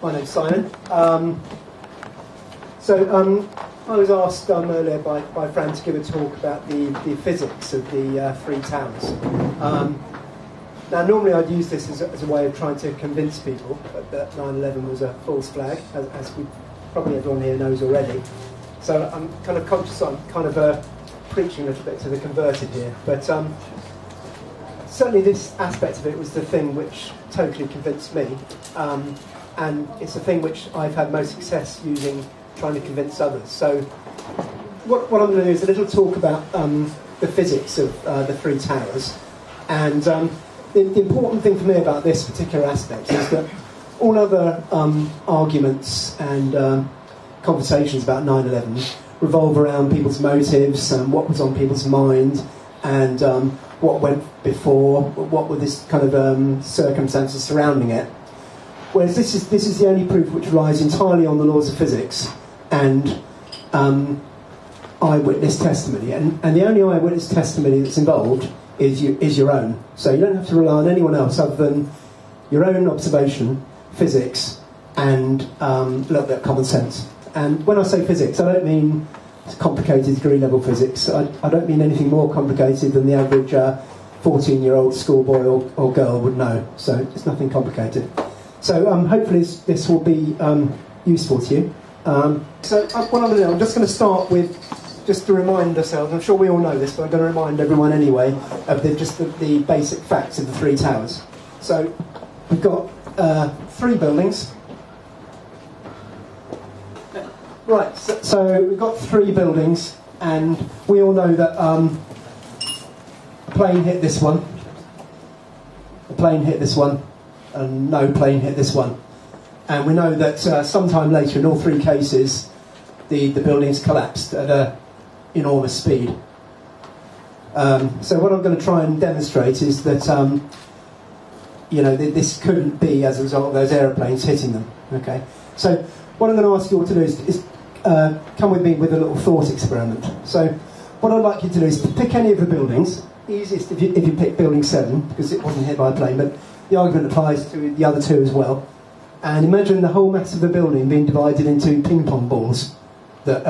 My name's Simon. I was asked earlier by Fran to give a talk about the physics of the three towers. Now, normally I'd use this as a way of trying to convince people that 9/11 was a false flag, as probably everyone here knows already. So I'm kind of conscious I'm kind of preaching a little bit to the converted here. But certainly this aspect of it was the thing which totally convinced me. And it's the thing which I've had most success using, trying to convince others. So what I'm going to do is a little talk about the physics of the three towers. And the important thing for me about this particular aspect is that all other arguments and conversations about 9/11 revolve around people's motives and what was on people's mind and what went before, what were this kind of circumstances surrounding it. Whereas this is the only proof which relies entirely on the laws of physics and eyewitness testimony. And the only eyewitness testimony that's involved is your own. So you don't have to rely on anyone else other than your own observation, physics, and a little bit of common sense. And when I say physics, I don't mean complicated degree-level physics. I don't mean anything more complicated than the average 14-year-old schoolboy or girl would know. So it's nothing complicated. So hopefully this will be useful to you. So what I'm going to do, I'm just going to start with, just to remind ourselves, I'm sure we all know this, but I'm going to remind everyone anyway, of the basic facts of the three towers. So we've got three buildings. Right, so we've got three buildings, and we all know that a plane hit this one, a plane hit this one, and no plane hit this one. And we know that sometime later, in all three cases, the buildings collapsed at an enormous speed. So what I'm going to try and demonstrate is that this couldn't be as a result of those aeroplanes hitting them. Okay. So what I'm going to ask you all to do is come with me with a little thought experiment. So what I'd like you to do is pick any of the buildings. Easiest if you pick building 7, because it wasn't hit by a plane, but the argument applies to the other two as well. And imagine the whole mass of the building being divided into ping-pong balls that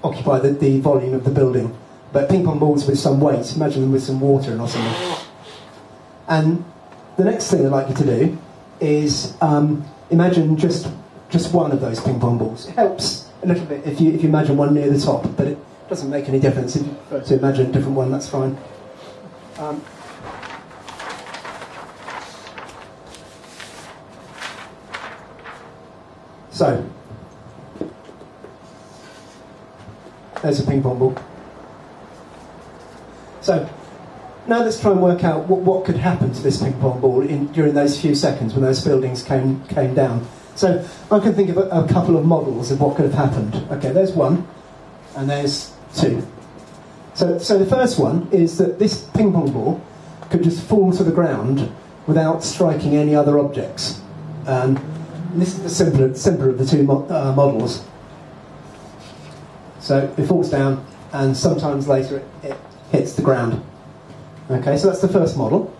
occupy the volume of the building. But ping-pong balls with some weight. Imagine them with some water in or something. And the next thing I'd like you to do is imagine just one of those ping-pong balls. It helps a little bit if you imagine one near the top, but it doesn't make any difference. If you prefer to imagine a different one, that's fine. So, there's a ping pong ball. So, now let's try and work out what could happen to this ping pong ball during those few seconds when those buildings came down. So, I can think of a couple of models of what could have happened. Okay, there's one, and there's two. So the first one is that this ping pong ball could just fall to the ground without striking any other objects. This is the simpler of the two models. So it falls down, and sometimes later it hits the ground. Okay, so that's the first model.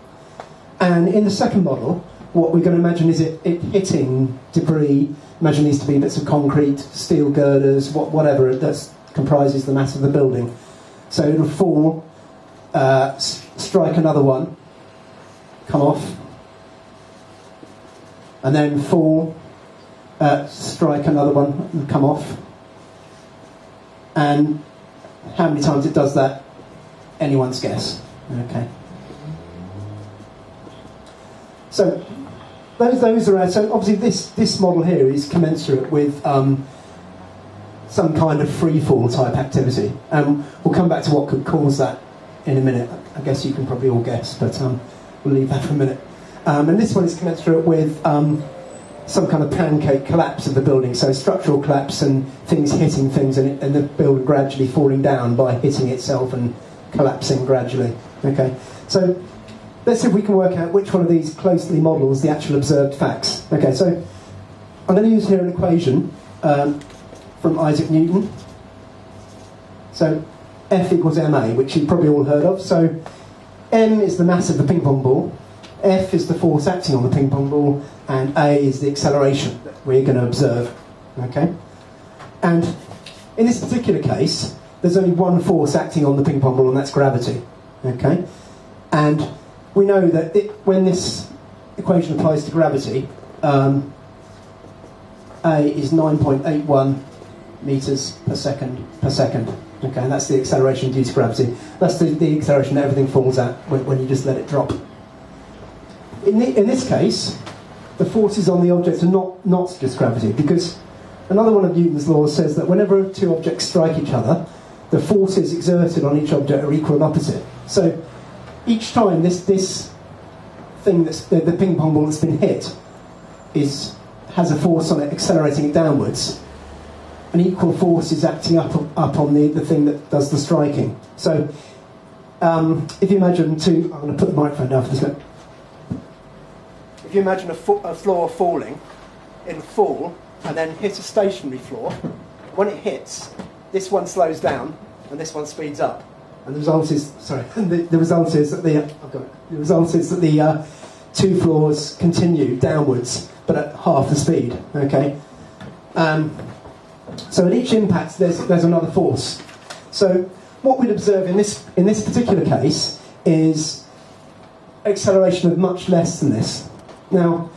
And in the second model, what we're going to imagine is it hitting debris. Imagine these to be bits of concrete, steel girders, whatever that comprises the mass of the building. So it'll fall, strike another one, come off, and then fall, strike another one, and come off. And how many times it does that, anyone's guess. Okay. So those are so obviously this model here is commensurate with some kind of free fall type activity, and we'll come back to what could cause that in a minute. I guess you can probably all guess, but we'll leave that for a minute. And this one is commensurate with some kind of pancake collapse of the building, so structural collapse and things hitting things, and the building gradually falling down by hitting itself and collapsing gradually. Okay, so let's see if we can work out which one of these closely models the actual observed facts. Okay, so I'm going to use here an equation from Isaac Newton. So F equals ma, which you've probably all heard of. So m is the mass of the ping pong ball, F is the force acting on the ping pong ball, and A is the acceleration that we're going to observe. Okay? And in this particular case, there's only one force acting on the ping pong ball, and that's gravity. Okay? And we know that when this equation applies to gravity, A is 9.81 metres per second per second. Okay, and that's the acceleration due to gravity. That's the acceleration that everything falls at when you just let it drop. In this case, the forces on the object are not just gravity, because another one of Newton's laws says that whenever two objects strike each other, the forces exerted on each object are equal and opposite. So each time this thing that's the ping pong ball that's been hit has a force on it accelerating it downwards, an equal force is acting up on the thing that does the striking. So if you imagine I'm going to put the microphone down for this bit. If you imagine a floor falling in fall and then hit a stationary floor, when it hits, this one slows down and this one speeds up. And the result is the result is that the two floors continue downwards, but at half the speed. Okay. So at each impact, there's another force. So what we'd observe in this particular case is acceleration of much less than this. Now,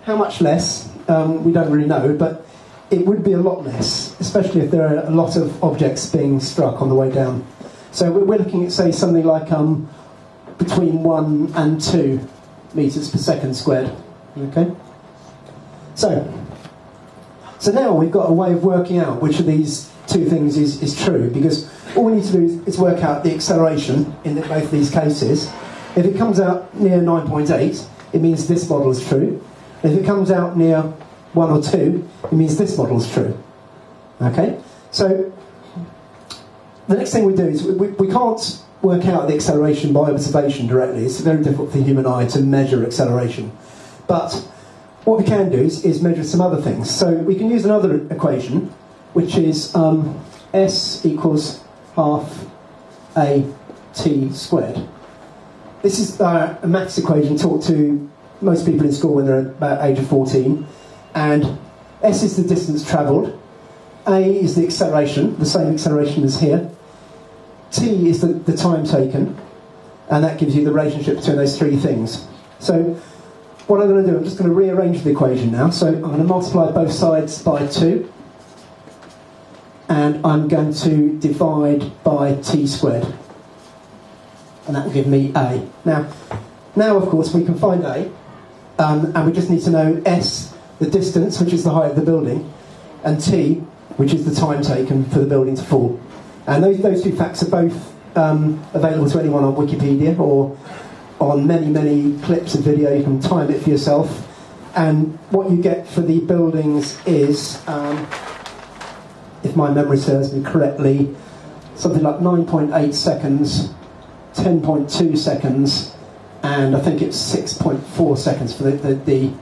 how much less? We don't really know, but it would be a lot less, especially if there are a lot of objects being struck on the way down. So we're looking at, say, something like between 1 and 2 metres per second squared. Okay. So now we've got a way of working out which of these two things is true, because all we need to do is work out the acceleration in both of these cases. If it comes out near 9.8, it means this model is true. If it comes out near 1 or 2, it means this model is true. Okay? So the next thing we do is we can't work out the acceleration by observation directly. It's very difficult for the human eye to measure acceleration. But what we can do is measure some other things. So we can use another equation, which is S equals half AT squared. This is a maths equation taught to most people in school when they're about age of 14. And S is the distance travelled. A is the acceleration, the same acceleration as here. T is the time taken. And that gives you the relationship between those three things. So what I'm going to do, I'm just going to rearrange the equation now. So I'm going to multiply both sides by 2. And I'm going to divide by t squared. And that will give me A. Now of course, we can find A. And we just need to know S, the distance, which is the height of the building, and T, which is the time taken for the building to fall. And those two facts are both available to anyone on Wikipedia or on many clips of video. You can time it for yourself. And what you get for the buildings is, if my memory serves me correctly, something like 9.8 seconds, 10.2 seconds, and I think it's 6.4 seconds for the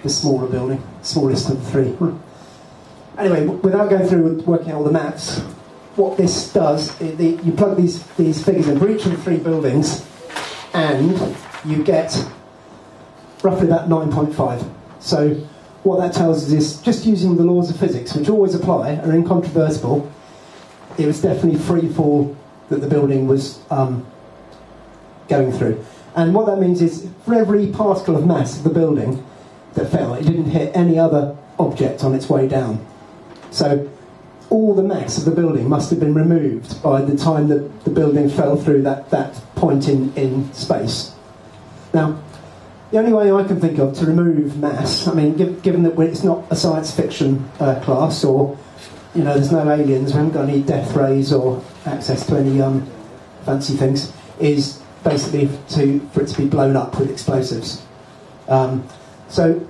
smaller building, smallest of the three. Anyway, without going through working out all the maths, what this does, you plug these figures in for each of the three buildings, and you get roughly about 9.5. So what that tells us is, just using the laws of physics, which always apply, are incontrovertible, it was definitely free fall that the building was going through. And what that means is, for every particle of mass of the building that fell, it didn't hit any other object on its way down. So all the mass of the building must have been removed by the time that the building fell through that point in space. Now, the only way I can think of to remove mass, I mean, given that it's not a science fiction class, or, you know, there's no aliens, we haven't got any death rays or access to any fancy things, is basically for it to be blown up with explosives. So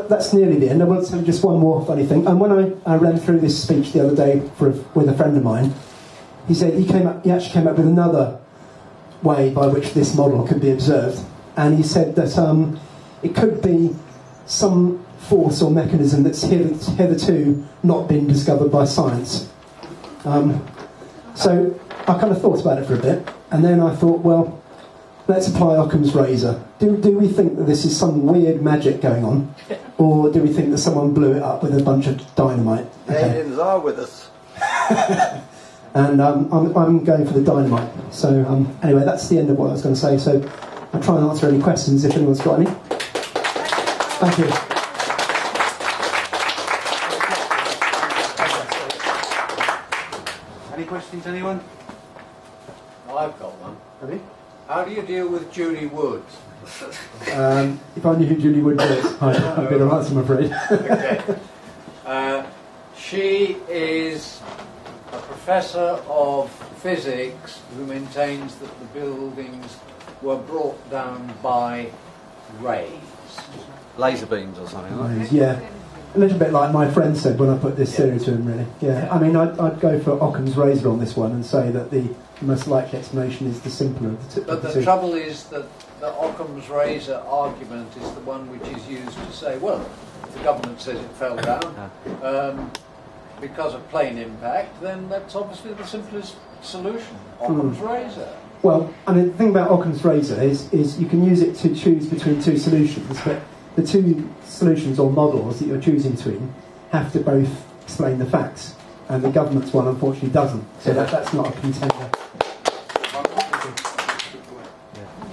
that's nearly the end. I want to tell you just one more funny thing. And when I ran through this speech the other day with a friend of mine, he said he actually came up with another way by which this model could be observed. And he said that it could be some force or mechanism that's hitherto not been discovered by science. So I kind of thought about it for a bit, and then I thought, well, let's apply Occam's razor. Do we think that this is some weird magic going on, or do we think that someone blew it up with a bunch of dynamite? The aliens are with us. And I'm going for the dynamite. So anyway, that's the end of what I was going to say. So I'll try and answer any questions if anyone's got any. Thank you. Any questions, anyone? I've got one. Have you? How do you deal with Julie Wood? If I knew who Julie Wood was, I'd be alright, I'm afraid. Okay. She is a professor of physics who maintains that the buildings were brought down by rays. Laser beams or something, right? Yeah, a little bit like my friend said when I put this theory to him, really. Yeah, I mean, I'd go for Occam's razor on this one and say that the most likely explanation is the simpler of the two. But the trouble is that the Occam's razor argument is the one which is used to say, well, if the government says it fell down because of plane impact, then that's obviously the simplest solution. Occam's razor. Well, I mean, the thing about Occam's razor is you can use it to choose between two solutions, but the two solutions or models that you're choosing between have to both explain the facts, and the government's one unfortunately doesn't. So that's not a contender.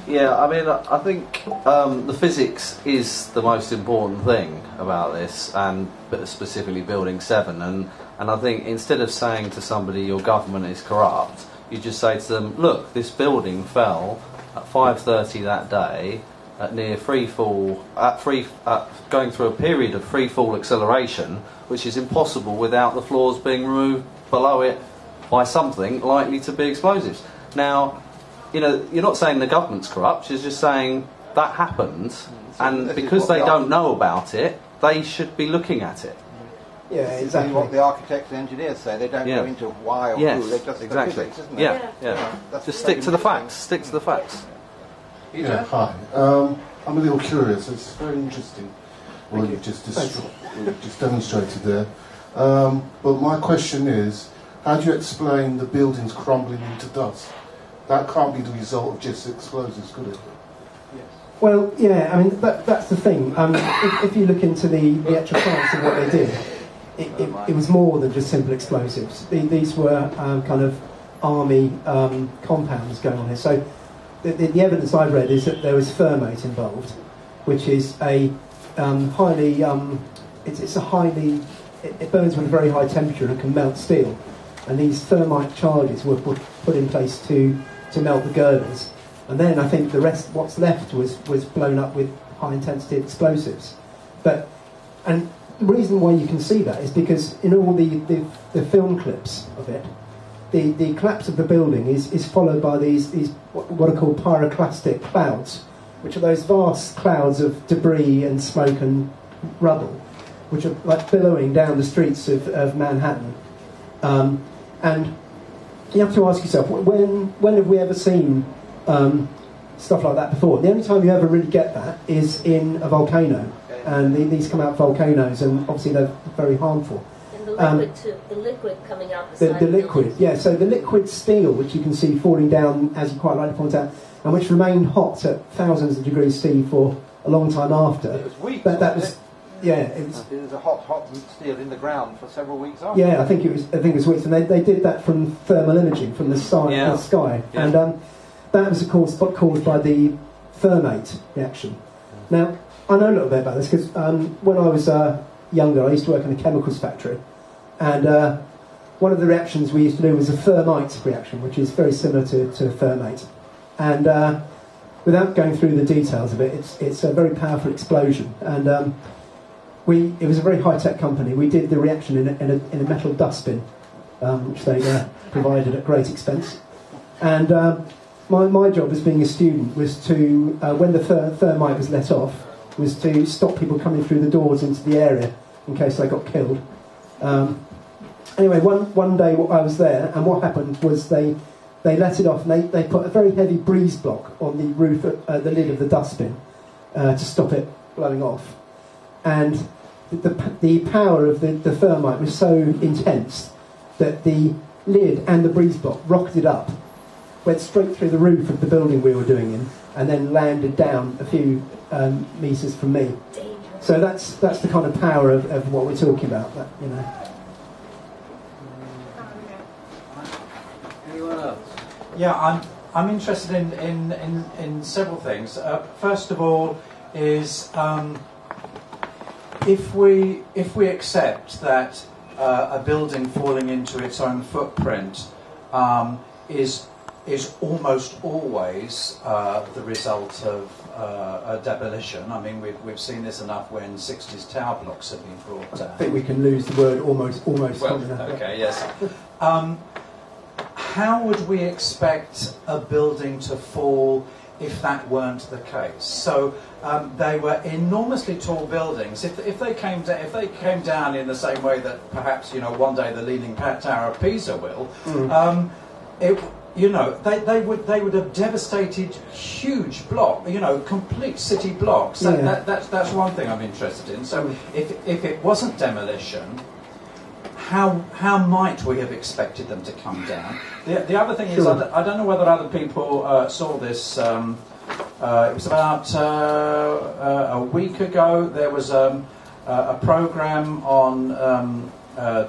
Yeah, I mean, I think the physics is the most important thing about this, and specifically Building 7. And I think instead of saying to somebody your government is corrupt, you just say to them, look, this building fell at 5:30 that day at near free fall, going through a period of free fall acceleration, which is impossible without the floors being removed below it by something likely to be explosives. Now, you know, you're not saying the government's corrupt, you're just saying that happened, and because they don't know about it, they should be looking at it. Yeah, exactly. What the architects and engineers say, they don't go into why or who, they just exactly. the physics, isn't it? Yeah. Just stick to the facts. Stick to the facts. Yeah, hi. I'm a little curious. It's very interesting what you've just demonstrated there. But my question is, how do you explain the buildings crumbling into dust? That can't be the result of just explosives, could it? Well, yeah, I mean, that's the thing. If you look into the actual science of what they did, it was more than just simple explosives. These were kind of army compounds going on here. So the evidence I've read is that there was thermate involved, which is a highly... it burns with a very high temperature and can melt steel. And these thermite charges were put in place to melt the girders. And then I think the rest, what's left, was blown up with high-intensity explosives. And the reason why you can see that is because in all the film clips of it, the collapse of the building is followed by these what are called pyroclastic clouds, which are those vast clouds of debris and smoke and rubble, which are like billowing down the streets of Manhattan. And you have to ask yourself, when have we ever seen stuff like that before? The only time you ever really get that is in a volcano, and these come out of volcanoes, and obviously they're very harmful. And the liquid too, the liquid coming out the side. The liquid, yeah. So the liquid steel, which you can see falling down, as you quite rightly point out, and which remained hot at thousands of degrees C for a long time after. It was weeks. That was. Yeah, it was a hot steel in the ground for several weeks after. Yeah, I think it was weeks, and they did that from thermal imaging from the sky, Yeah. And that was caused by the thermate reaction. Now, I know a little bit about this because when I was younger, I used to work in a chemicals factory, and one of the reactions we used to do was a thermite reaction, which is very similar to thermate. And without going through the details of it, it's a very powerful explosion, and it was a very high-tech company. We did the reaction in a metal dustbin, which they provided at great expense. And my job as being a student was to, when the thermite was let off, was to stop people coming through the doors into the area in case they got killed. Anyway, one day I was there, and what happened was they let it off, and they put a very heavy breeze block on the roof, the lid of the dustbin, to stop it blowing off. And the power of the thermite was so intense that the lid and the breeze block rocketed up went straight through the roof of the building we were doing in, and then landed down a few metres from me. So that's the kind of power of what we're talking about. That, you know. Anyone else? Yeah, I'm interested in several things. First of all, is if we accept that a building falling into its own footprint is almost always the result of a demolition. I mean, we've seen this enough when 60s tower blocks have been brought down. I think we can lose the word almost. Well, okay, yes. How would we expect a building to fall if that weren't the case? So they were enormously tall buildings. If they came down in the same way that perhaps one day the Leaning Tower of Pisa will, they would have devastated huge complete city blocks. That's one thing I'm interested in. So if it wasn't demolition, how might we have expected them to come down? The other thing is, I don't know whether other people saw this. It was about a week ago. There was a program on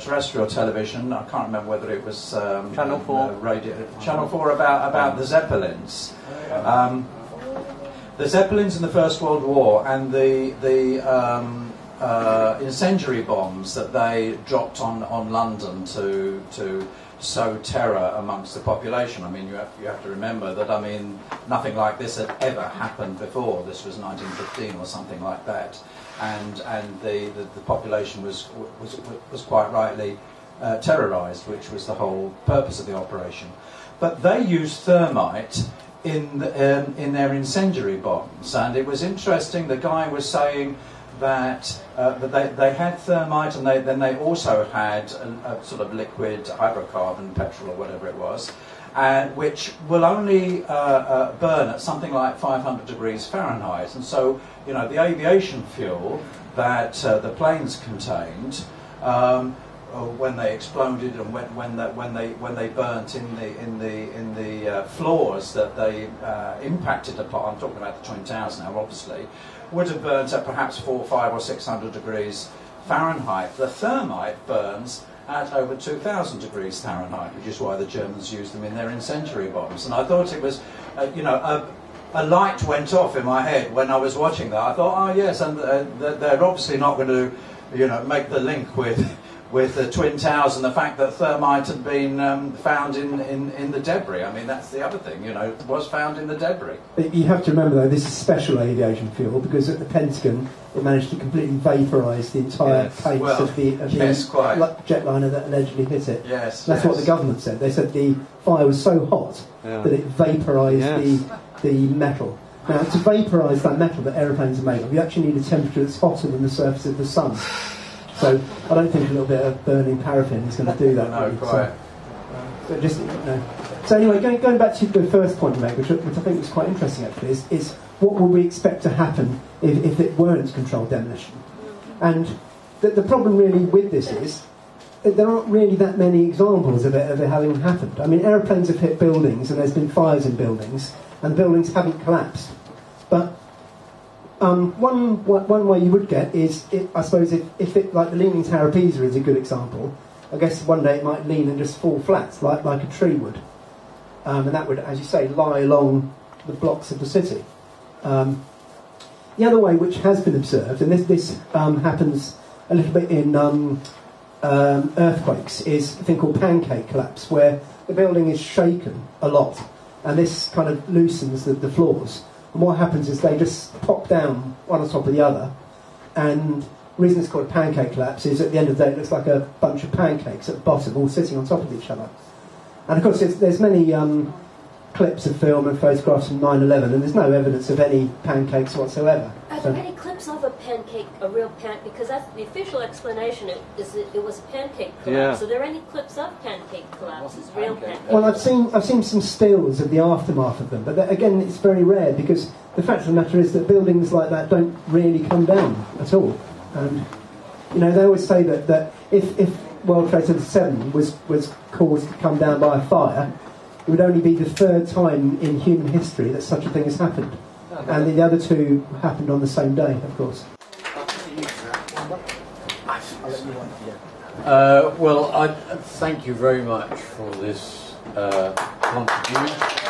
terrestrial television. I can't remember whether it was Channel 4. Channel 4 about the Zeppelins. The Zeppelins in the First World War and the incendiary bombs that they dropped on London to sow terror amongst the population. I mean, you have to remember that, I mean, nothing like this had ever happened before. This was 1915 or something like that, and the population was quite rightly terrorised, which was the whole purpose of the operation. But they used thermite in their incendiary bombs, and it was interesting. The guy was saying that they had thermite, and then they also had a sort of liquid hydrocarbon, petrol or whatever it was, which will only burn at something like 500 degrees Fahrenheit. And so, the aviation fuel that the planes contained, when they exploded and when they burnt in the floors that they impacted upon, I'm talking about the Twin Towers now, obviously, would have burnt at perhaps 400, 500 or 600 degrees Fahrenheit. The thermite burns at over 2,000 degrees Fahrenheit, which is why the Germans used them in their incendiary bombs. And I thought it was, a light went off in my head when I was watching that. I thought, oh yes, and they're obviously not going to, make the link with the Twin Towers and the fact that thermite had been found in the debris. I mean, that's the other thing, it was found in the debris. You have to remember, though, this is special aviation fuel, because at the Pentagon it managed to completely vaporise the entire case of the jetliner that allegedly hit it. Yes, that's what the government said. They said the fire was so hot that it vaporised the metal. Now, to vaporise that metal that aeroplanes are made of, you actually need a temperature that's hotter than the surface of the sun. So I don't think a little bit of burning paraffin is going to do that. No, really. quite. So anyway, going back to the first point you made, which I think was quite interesting actually, is what would we expect to happen if it weren't controlled demolition? And the problem really with this is that there aren't really that many examples of it having happened. I mean, aeroplanes have hit buildings and there's been fires in buildings, and buildings haven't collapsed. But one way you would get is, I suppose, if it, like the Leaning Tower of Pisa is a good example, I guess one day it might lean and just fall flat, like a tree would. And that would, as you say, lie along the blocks of the city. The other way, which has been observed, and this happens a little bit in earthquakes, is a thing called pancake collapse, where the building is shaken a lot, and this kind of loosens the floors. And what happens is they just pop down one on top of the other, and the reason it's called a pancake collapse is at the end of the day it looks like a bunch of pancakes at the bottom, all sitting on top of each other. And of course there's many clips of film and photographs from 9/11, and there's no evidence of any pancakes whatsoever. Are there any clips of a real pancake? Because that's the official explanation. It was a pancake collapse. So are there any clips of pancake collapses, real pancakes? Well, I've seen some stills of the aftermath of them, but again, it's very rare, because the fact of the matter is that buildings like that don't really come down at all. And they always say that if World Trade Center 7 was caused to come down by a fire, it would only be the third time in human history that such a thing has happened. And the other two happened on the same day, of course. Well, I thank you very much for this contribution.